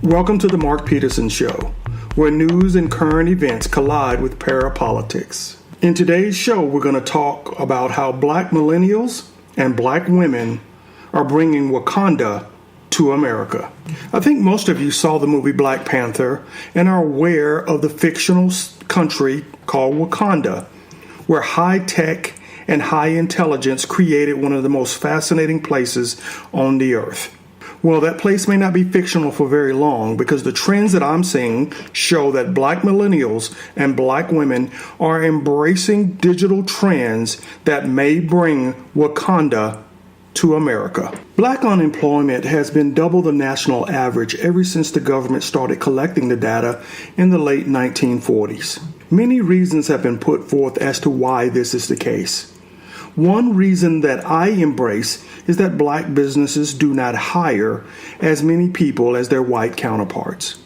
Welcome to the Mark Peterson Show, where news and current events collide with parapolitics. In today's show, we're going to talk about how black millennials and black women are bringing Wakanda to America. I think most of you saw the movie Black Panther and are aware of the fictional country called Wakanda, where high tech and high intelligence created one of the most fascinating places on the earth. Well, that place may not be fictional for very long because the trends that I'm seeing show that black millennials and black women are embracing digital trends that may bring Wakanda to America. Black unemployment has been double the national average ever since the government started collecting the data in the late 1940s. Many reasons have been put forth as to why this is the case. One reason that I embrace is that black businesses do not hire as many people as their white counterparts.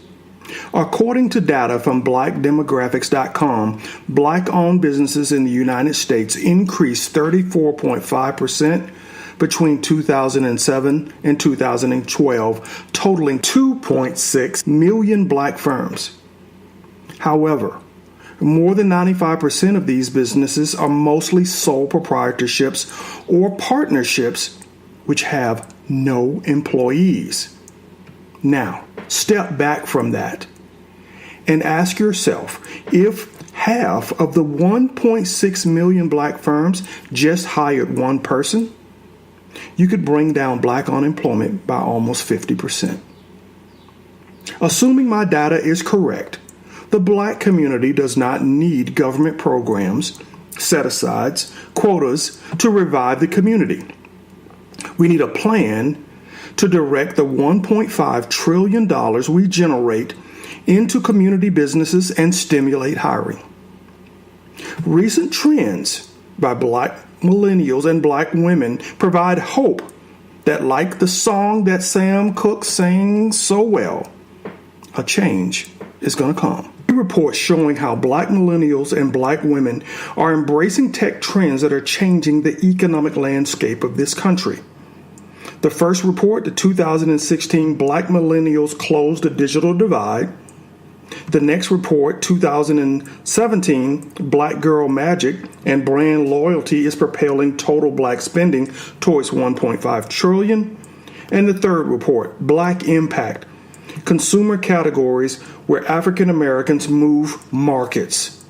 According to data from blackdemographics.com, black-owned businesses in the United States increased 34.5% between 2007 and 2012, totaling 2.6 million black firms. However, more than 95% of these businesses are mostly sole proprietorships or partnerships which have no employees. Now, step back from that and ask yourself, if half of the 1.6 million black firms just hired one person, you could bring down black unemployment by almost 50%. Assuming my data is correct, the black community does not need government programs, set-asides, quotas to revive the community. We need a plan to direct the $1.5 trillion we generate into community businesses and stimulate hiring. Recent trends by black millennials and black women provide hope that, like the song that Sam Cooke sang so well, a change is going to come. Reports showing how black millennials and black women are embracing tech trends that are changing the economic landscape of this country. The first report, the 2016 Black Millennials Close the Digital Divide. The next report, 2017, Black Girl Magic and Brand Loyalty is propelling total black spending towards $1.5 trillion. And the third report, Black Impact, consumer categories where African Americans move markets.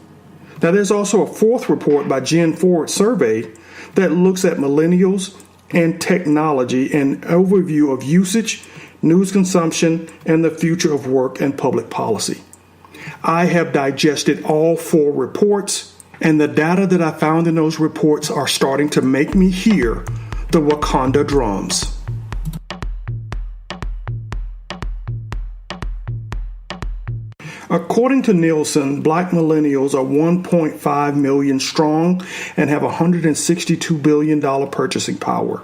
Now, there's also a fourth report by Gen Forward Survey that looks at millennials and technology and overview of usage, news consumption, and the future of work and public policy. I have digested all four reports, and the data that I found in those reports are starting to make me hear the Wakanda drums. According to Nielson, black millennials are 1.5 million strong and have $162 billion purchasing power.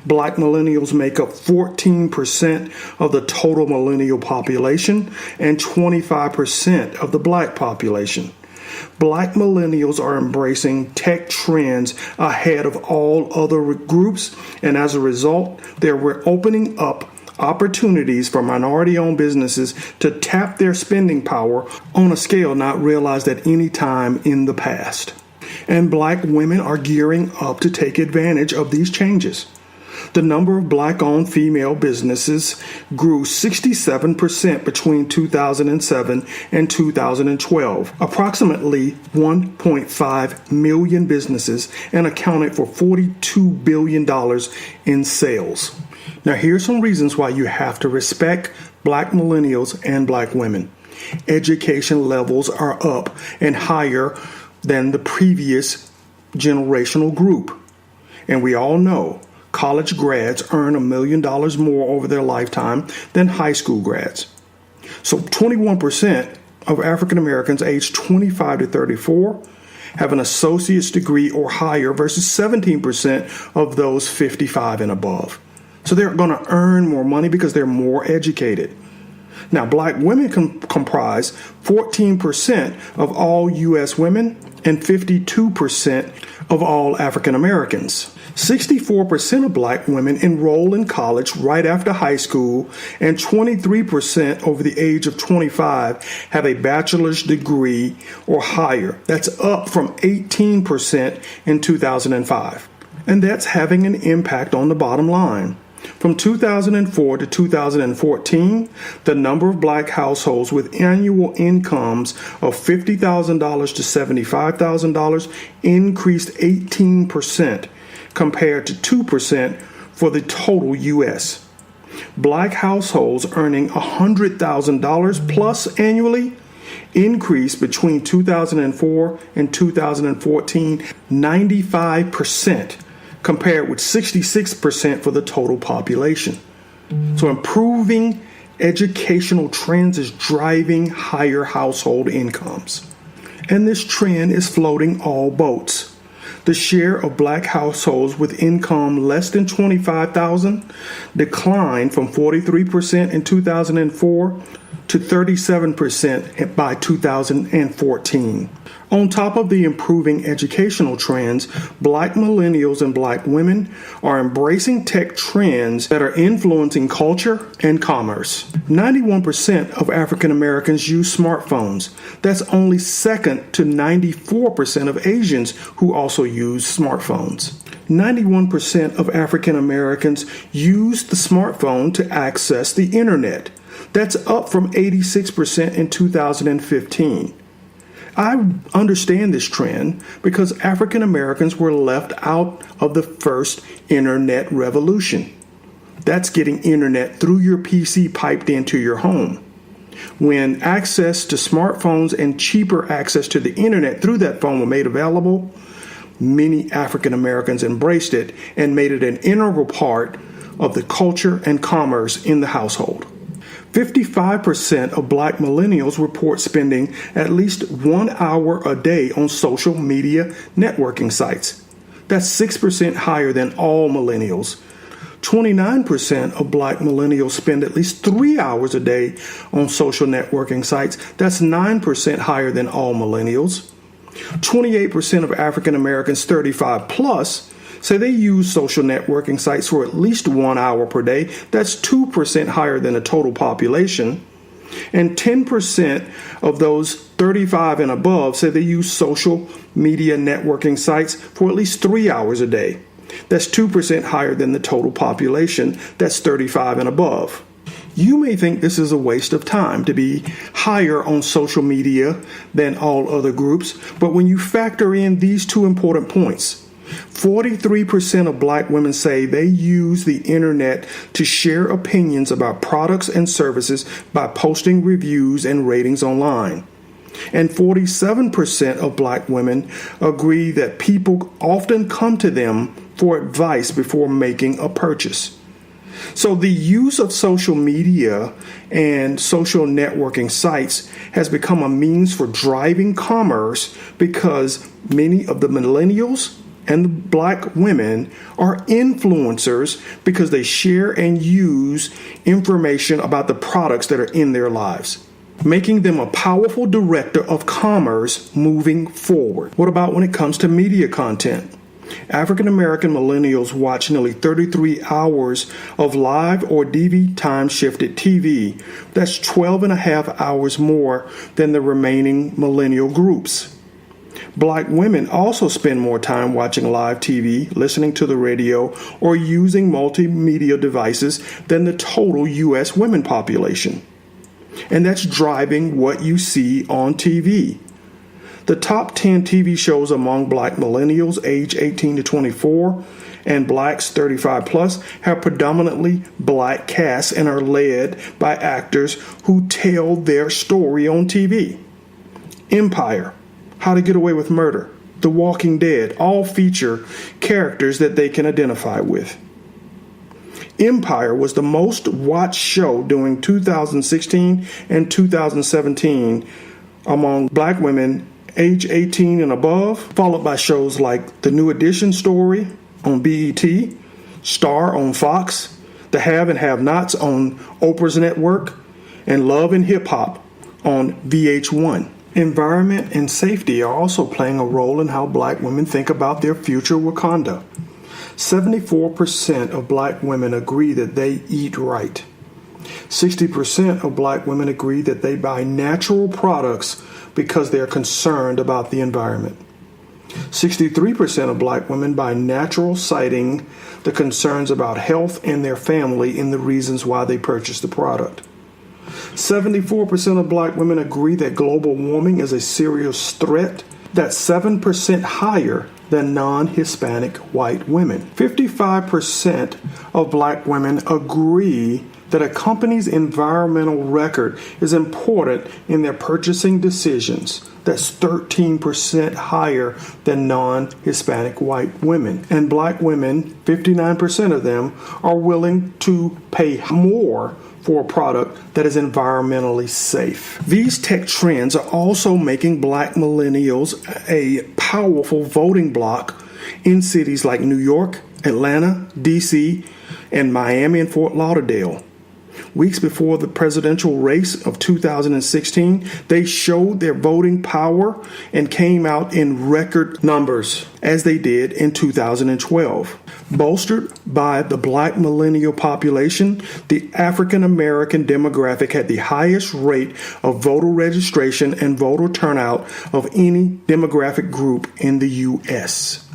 Black millennials make up 14% of the total millennial population and 25% of the black population. Black millennials are embracing tech trends ahead of all other groups, and as a result, they're opening up opportunities for minority-owned businesses to tap their spending power on a scale not realized at any time in the past. And black women are gearing up to take advantage of these changes. The number of black-owned female businesses grew 67% between 2007 and 2012, approximately 1.5 million businesses, and accounted for $42 billion in sales. Now, here's some reasons why you have to respect black millennials and black women. Education levels are up and higher than the previous generational group. And we all know college grads earn $1 million more over their lifetime than high school grads. So 21% of African Americans aged 25 to 34 have an associate's degree or higher versus 17% of those 55 and above. So they're going to earn more money because they're more educated. Now, black women comprise 14% of all U.S. women and 52% of all African Americans. 64% of black women enroll in college right after high school, and 23% over the age of 25 have a bachelor's degree or higher. That's up from 18% in 2005. And that's having an impact on the bottom line. From 2004 to 2014, the number of black households with annual incomes of $50,000 to $75,000 increased 18%, compared to 2% for the total U.S. Black households earning $100,000 plus annually increased between 2004 and 2014 95%, compared with 66% for the total population. So improving educational trends is driving higher household incomes. And this trend is floating all boats. The share of black households with income less than $25,000 declined from 43% in 2004 to 37% by 2014. On top of the improving educational trends, black millennials and black women are embracing tech trends that are influencing culture and commerce. 91% of African Americans use smartphones. That's only second to 94% of Asians who also use smartphones. 91% of African Americans use the smartphone to access the internet. That's up from 86% in 2015. I understand this trend because African Americans were left out of the first internet revolution. That's getting internet through your PC piped into your home. When access to smartphones and cheaper access to the internet through that phone were made available, many African Americans embraced it and made it an integral part of the culture and commerce in the household. 55% of black millennials report spending at least 1 hour a day on social media networking sites. That's 6% higher than all millennials. 29% of black millennials spend at least 3 hours a day on social networking sites. That's 9% higher than all millennials. 28% of African Americans 35 plus say they use social networking sites for at least 1 hour per day. That's 2% higher than the total population. And 10% of those 35 and above say they use social media networking sites for at least 3 hours a day. That's 2% higher than the total population. That's 35 and above. You may think this is a waste of time to be higher on social media than all other groups, but when you factor in these two important points, 43% of black women say they use the internet to share opinions about products and services by posting reviews and ratings online. And 47% of black women agree that people often come to them for advice before making a purchase. So the use of social media and social networking sites has become a means for driving commerce because many of the millennials and the black women are influencers because they share and use information about the products that are in their lives, making them a powerful director of commerce moving forward. What about when it comes to media content? African American millennials watch nearly 33 hours of live or DV time shifted TV. That's 12 and a half hours more than the remaining millennial groups. Black women also spend more time watching live TV, listening to the radio, or using multimedia devices than the total U.S. women population. And that's driving what you see on TV. The top 10 TV shows among black millennials age 18 to 24 and blacks 35 plus have predominantly black casts and are led by actors who tell their story on TV. Empire, How to Get Away with Murder, The Walking Dead all feature characters that they can identify with. Empire was the most watched show during 2016 and 2017 among black women age 18 and above, followed by shows like The New Edition Story on BET, Star on Fox, The Have and Have-Nots on Oprah's network, and Love and Hip Hop on VH1. Environment and safety are also playing a role in how black women think about their future Wakanda. 74% of black women agree that they eat right. 60% of black women agree that they buy natural products because they're concerned about the environment. 63% of black women buy natural, citing the concerns about health and their family in the reasons why they purchase the product. 74% of black women agree that global warming is a serious threat. That's 7% higher than non-Hispanic white women. 55% of black women agree that a company's environmental record is important in their purchasing decisions. That's 13% higher than non-Hispanic white women. And black women, 59% of them, are willing to pay more for a product that is environmentally safe. These tech trends are also making black millennials a powerful voting bloc in cities like New York, Atlanta, D.C., and Miami and Fort Lauderdale. Weeks before the presidential race of 2016, they showed their voting power and came out in record numbers, as they did in 2012. Bolstered by the black millennial population, the African American demographic had the highest rate of voter registration and voter turnout of any demographic group in the U.S.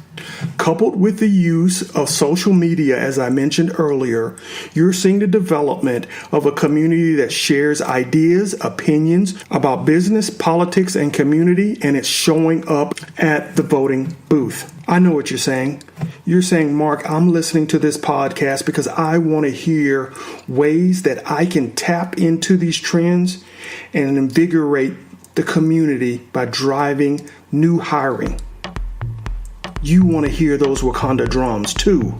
Coupled with the use of social media, as I mentioned earlier, you're seeing the development of a community that shares ideas, opinions about business, politics, and community, and it's showing up at the voting booth. I know what you're saying. You're saying, Mark, I'm listening to this podcast because I want to hear ways that I can tap into these trends and invigorate the community by driving new hiring. You want to hear those Wakanda drums too.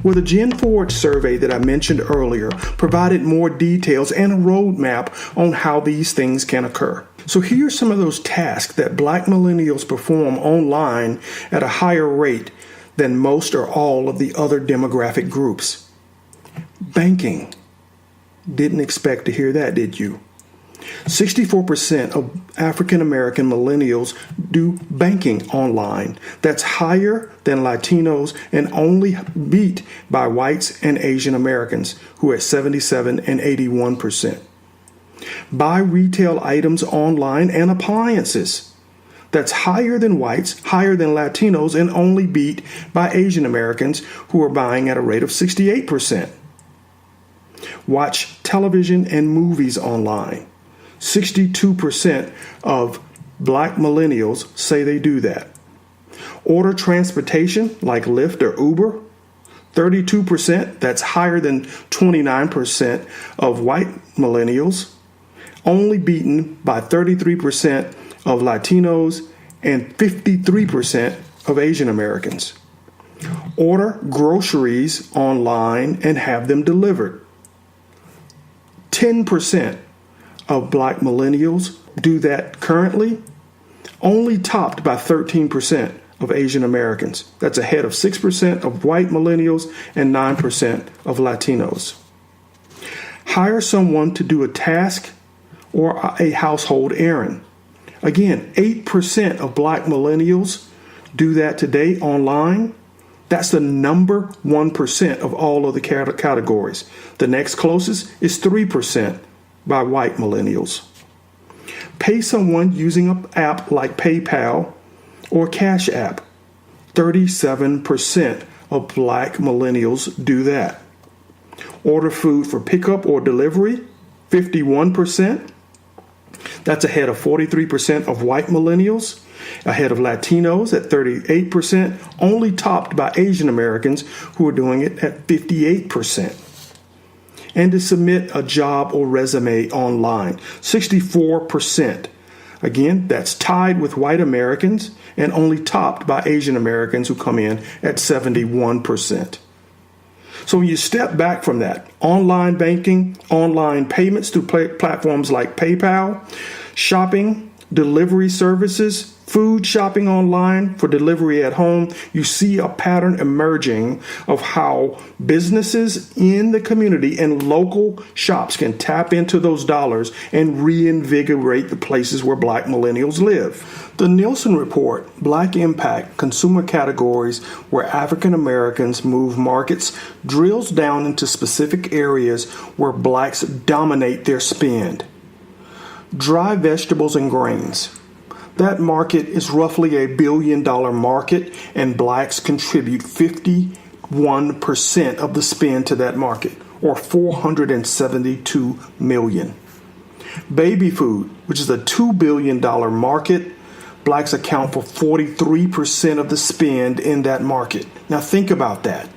Well, the Gen Forward survey that I mentioned earlier provided more details and a roadmap on how these things can occur. So here are some of those tasks that black millennials perform online at a higher rate than most or all of the other demographic groups. Banking. Didn't expect to hear that, did you? 64% of African American millennials do banking online. That's higher than Latinos and only beat by whites and Asian Americans, who are at 77 and 81%. Buy retail items online and appliances. That's higher than whites, higher than Latinos, and only beat by Asian Americans, who are buying at a rate of 68%. Watch television and movies online. 62% of black millennials say they do that. Order transportation like Lyft or Uber. 32%, that's higher than 29% of white millennials. Only beaten by 33% of Latinos and 53% of Asian Americans. Order groceries online and have them delivered. 10% of black millennials do that currently, only topped by 13% of Asian Americans. That's ahead of 6% of white millennials and 9% of Latinos. Hire someone to do a task or a household errand. Again, 8% of black millennials do that today online. That's the number 1% of all of the categories. The next closest is 3% by white millennials. Pay someone using an app like PayPal or Cash App. 37% of black millennials do that. Order food for pickup or delivery. 51%. That's ahead of 43% of white millennials, ahead of Latinos at 38%, only topped by Asian Americans, who are doing it at 58%. And to submit a job or resume online, 64%. Again, that's tied with white Americans and only topped by Asian Americans, who come in at 71%. So when you step back from that, online banking, online payments through platforms like PayPal, shopping, delivery services, food shopping online for delivery at home, you see a pattern emerging of how businesses in the community and local shops can tap into those dollars and reinvigorate the places where Black millennials live. The Nielson report, Black Impact Consumer Categories Where African Americans Move Markets, drills down into specific areas where Blacks dominate their spend. Dry vegetables and grains. That market is roughly $1 billion market, and Blacks contribute 51% of the spend to that market, or $472 million. Baby food, which is a $2 billion market, Blacks account for 43% of the spend in that market. Now think about that.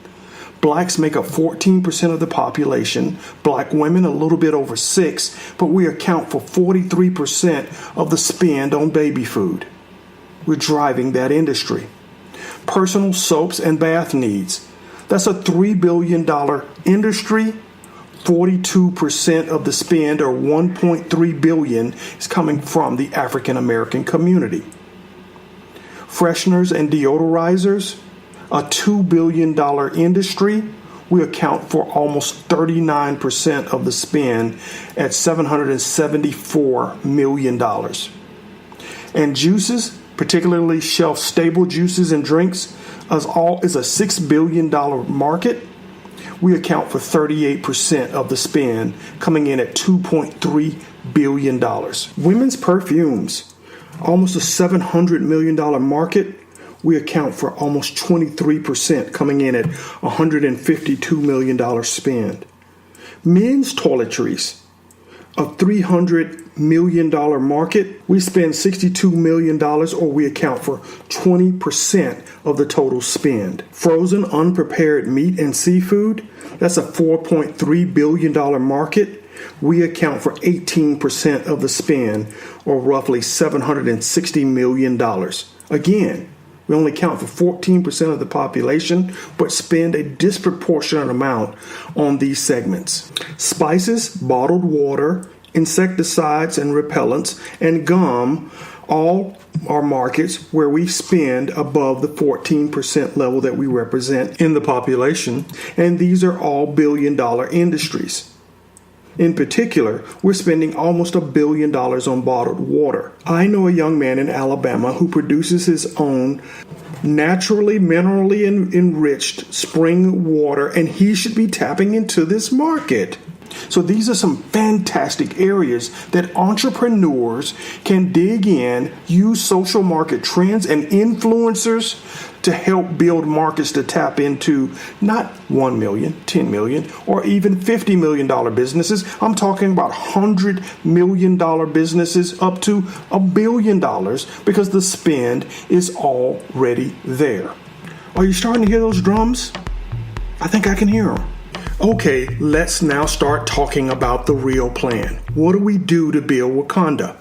Blacks make up 14% of the population, Black women a little bit over 6%, but we account for 43% of the spend on baby food. We're driving that industry. Personal soaps and bath needs. That's a $3 billion industry. 42% of the spend, or $1.3 billion, is coming from the African American community. Fresheners and deodorizers. A $2 billion industry, we account for almost 39% of the spend at $774 million. And juices, particularly shelf-stable juices and drinks, is a $6 billion market. We account for 38% of the spend, coming in at $2.3 billion. Women's perfumes, almost a $700 million market. We account for almost 23%, coming in at $152 million spend. Men's toiletries, a $300 million market. We spend $62 million, or we account for 20% of the total spend. Frozen unprepared meat and seafood, that's a $4.3 billion market. We account for 18% of the spend, or roughly $760 million. Again, we only count for 14% of the population, but spend a disproportionate amount on these segments. Spices, bottled water, insecticides and repellents, and gum all are markets where we spend above the 14% level that we represent in the population, and these are all billion-dollar industries. In particular, we're spending almost $1 billion on bottled water. I know a young man in Alabama who produces his own naturally minerally enriched spring water, and he should be tapping into this market. So these are some fantastic areas that entrepreneurs can dig in, use social market trends and influencers to help build markets to tap into not 1 million, 10 million, or even $50 million businesses. I'm talking about $100 million businesses up to $1 billion, because the spend is already there. Are you starting to hear those drums? I think I can hear them. Okay, let's now start talking about the real plan. What do we do to build Wakanda?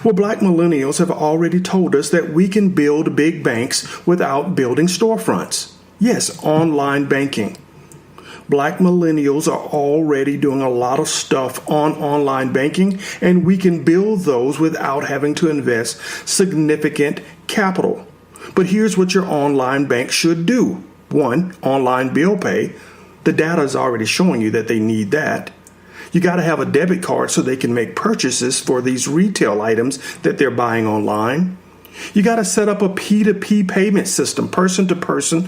Well, Black millennials have already told us that we can build big banks without building storefronts. Yes, online banking. Black millennials are already doing a lot of stuff on online banking, and we can build those without having to invest significant capital. But here's what your online bank should do. 1, online bill pay. The data is already showing you that they need that. You got to have a debit card so they can make purchases for these retail items that they're buying online. You got to set up a P2P payment system, person to person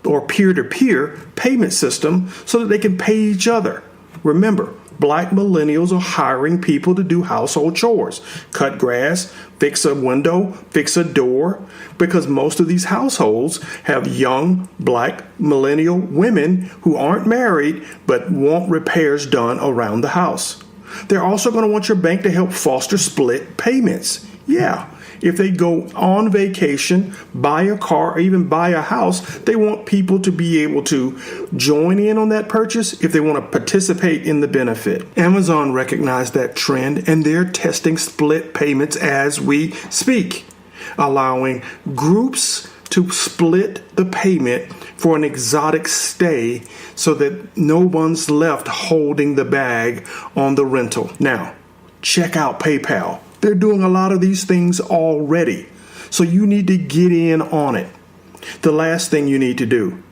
or peer-to-peer payment system, so that they can pay each other. Remember, Black millennials are hiring people to do household chores, cut grass, fix a window, fix a door, because most of these households have young Black millennial women who aren't married but want repairs done around the house. They're also going to want your bank to help foster split payments. Yeah. If they go on vacation, buy a car, or even buy a house, they want people to be able to join in on that purchase if they want to participate in the benefit. Amazon recognized that trend, and they're testing split payments as we speak, allowing groups to split the payment for an exotic stay so that no one's left holding the bag on the rental. Now, check out PayPal. They're doing a lot of these things already. So you need to get in on it. The last thing you need to do,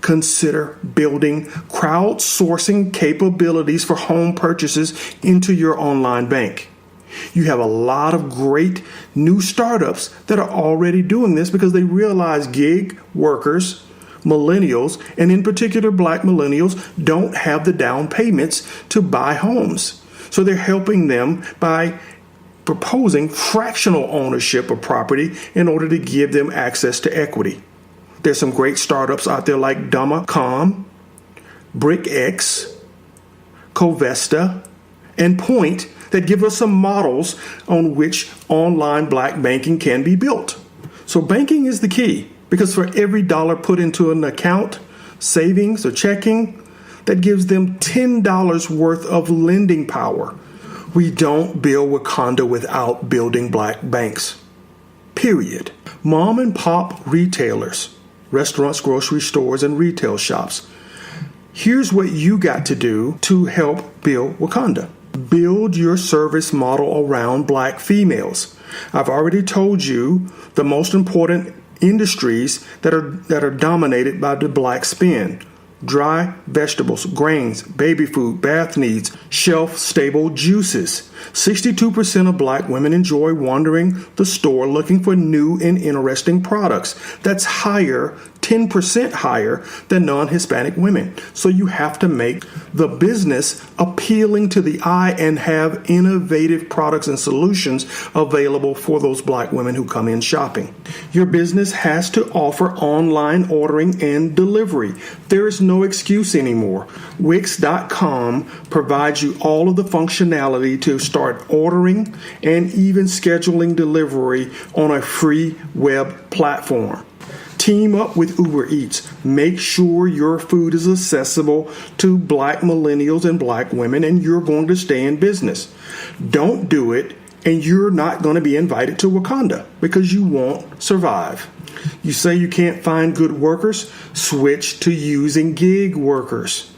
consider building crowdsourcing capabilities for home purchases into your online bank. You have a lot of great new startups that are already doing this because they realize gig workers, millennials, and in particular black millennials, don't have the down payments to buy homes. So they're helping them by proposing fractional ownership of property in order to give them access to equity. There's some great startups out there like Dumma.com, BrickX, Covesta, and Point that give us some models on which online black banking can be built. So banking is the key, because for every dollar put into an account, savings or checking, that gives them $10 worth of lending power. We don't build Wakanda without building black banks. Period. Mom and pop retailers, restaurants, grocery stores, and retail shops. Here's what you got to do to help build Wakanda. Build your service model around black females. I've already told you the most important industries that are dominated by the black spin. Dry vegetables, grains, baby food, bath needs, shelf-stable juices. 62% of black women enjoy wandering the store looking for new and interesting products. That's higher, 10% higher than non-Hispanic women. So you have to make the business appealing to the eye and have innovative products and solutions available for those black women who come in shopping. Your business has to offer online ordering and delivery. There is no excuse anymore. Wix.com provides you all of the functionality to start ordering and even scheduling delivery on a free web platform. Team up with Uber Eats. Make sure your food is accessible to black millennials and black women, and you're going to stay in business. Don't do it, and you're not going to be invited to Wakanda because you won't survive. You say you can't find good workers? Switch to using gig workers.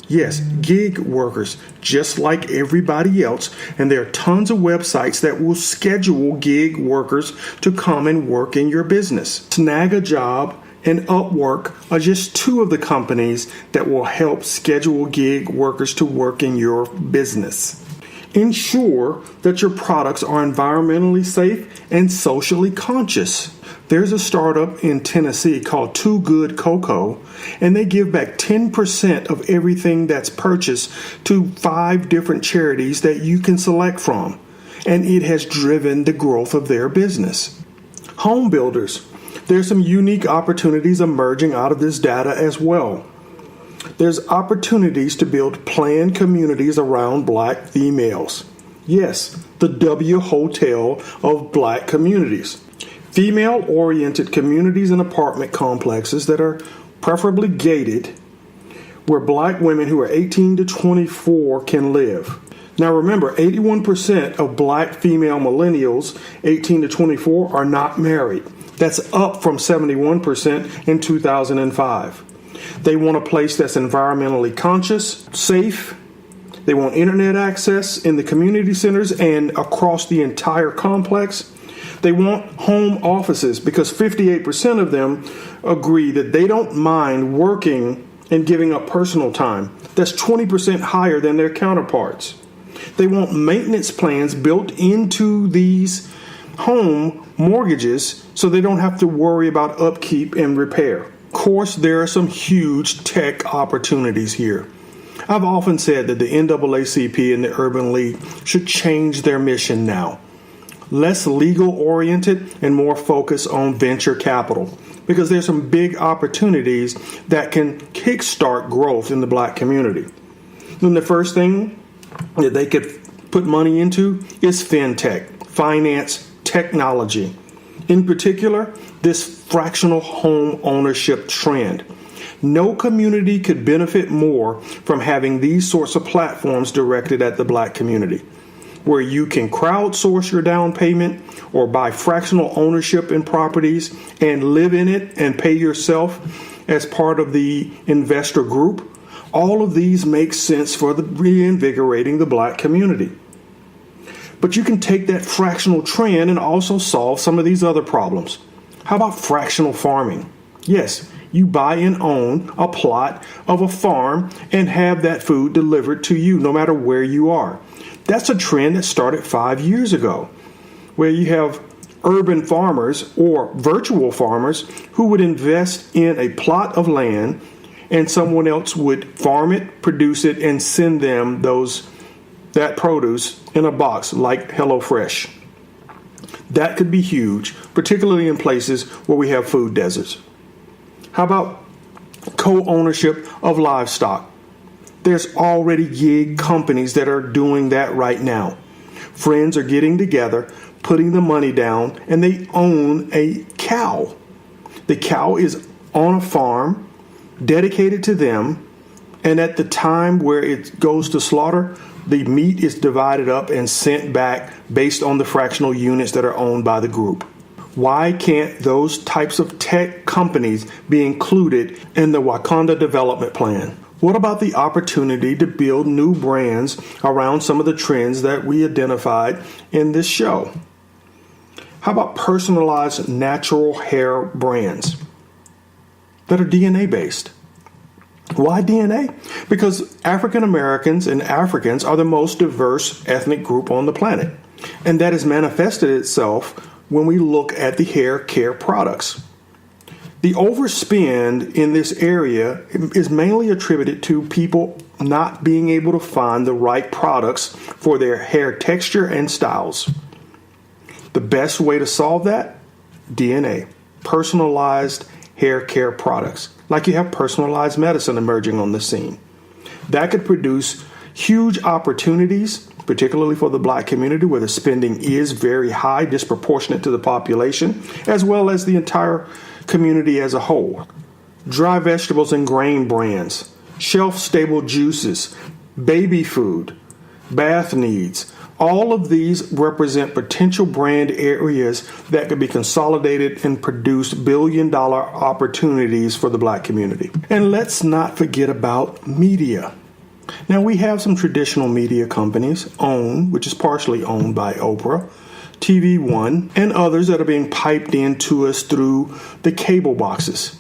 Yes, gig workers, just like everybody else. And there are tons of websites that will schedule gig workers to come and work in your business. Snag a Job and Upwork are just two of the companies that will help schedule gig workers to work in your business. Ensure that your products are environmentally safe and socially conscious. There's a startup in Tennessee called Too Good Cocoa, and they give back 10% of everything that's purchased to 5 different charities that you can select from, and it has driven the growth of their business. Home builders. There's some unique opportunities emerging out of this data as well. There's opportunities to build planned communities around black females. Yes, the W Hotel of black communities. Female-oriented communities and apartment complexes that are preferably gated, where black women who are 18 to 24 can live. Now remember, 81% of black female millennials 18 to 24 are not married. That's up from 71% in 2005. They want a place that's environmentally conscious, safe. They want internet access in the community centers and across the entire complex. They want home offices because 58% of them agree that they don't mind working and giving up personal time. That's 20% higher than their counterparts. They want maintenance plans built into these home mortgages so they don't have to worry about upkeep and repair. Of course, there are some huge tech opportunities here. I've often said that the NAACP and the Urban League should change their mission now. Less legal-oriented and more focused on venture capital, because there's some big opportunities that can kickstart growth in the black community. Then the first thing that they could put money into is fintech, finance, technology. In particular, this fractional home ownership trend. No community could benefit more from having these sorts of platforms directed at the black community, where you can crowdsource your down payment or buy fractional ownership in properties and live in it and pay yourself as part of the investor group. All of these make sense for reinvigorating the black community. But you can take that fractional trend and also solve some of these other problems. How about fractional farming? Yes, you buy and own a plot of a farm and have that food delivered to you no matter where you are. That's a trend that started 5 years ago, where you have urban farmers or virtual farmers who would invest in a plot of land and someone else would farm it, produce it, and send them that produce in a box like HelloFresh. That could be huge, particularly in places where we have food deserts. How about co-ownership of livestock? There's already gig companies that are doing that right now. Friends are getting together, putting the money down, and they own a cow. The cow is on a farm dedicated to them, and at the time where it goes to slaughter, the meat is divided up and sent back based on the fractional units that are owned by the group. Why can't those types of tech companies be included in the Wakanda development plan? What about the opportunity to build new brands around some of the trends that we identified in this show? How about personalized natural hair brands that are DNA based? Why DNA? Because African Americans and Africans are the most diverse ethnic group on the planet. And that has manifested itself when we look at the hair care products. The overspend in this area is mainly attributed to people not being able to find the right products for their hair texture and styles. The best way to solve that? DNA. Personalized hair care products. Like you have personalized medicine emerging on the scene. That could produce huge opportunities, particularly for the Black community where the spending is very high, disproportionate to the population, as well as the entire community as a whole. Dry vegetables and grain brands, shelf-stable juices, baby food, bath needs. All of these represent potential brand areas that could be consolidated and produce billion-dollar opportunities for the Black community. And let's not forget about media. Now, we have some traditional media companies, which is partially owned by Oprah, TV One, and others that are being piped into us through the cable boxes.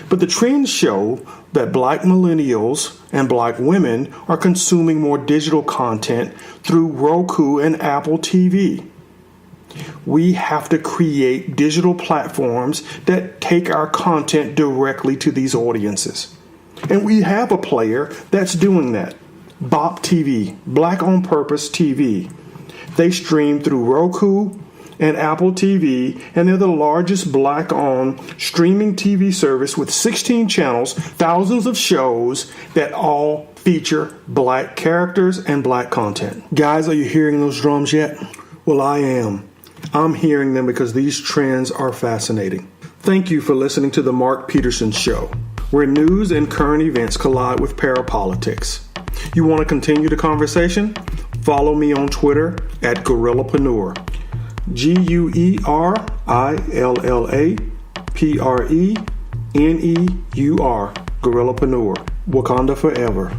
But the trends show that Black millennials and Black women are consuming more digital content through Roku and Apple TV. We have to create digital platforms that take our content directly to these audiences. And we have a player that's doing that. BOP TV, Black on Purpose TV. They stream through Roku and Apple TV, and they're the largest Black-owned streaming TV service with 16 channels, thousands of shows that all feature Black characters and Black content. Guys, are you hearing those drums yet? Well, I am. I'm hearing them because these trends are fascinating. Thank you for listening to the Mark Peterson Show, where news and current events collide with parapolitics. You want to continue the conversation? Follow me on Twitter at Gorillapreneur. GUERILLAPRENEUR. Gorillapreneur. Wakanda forever.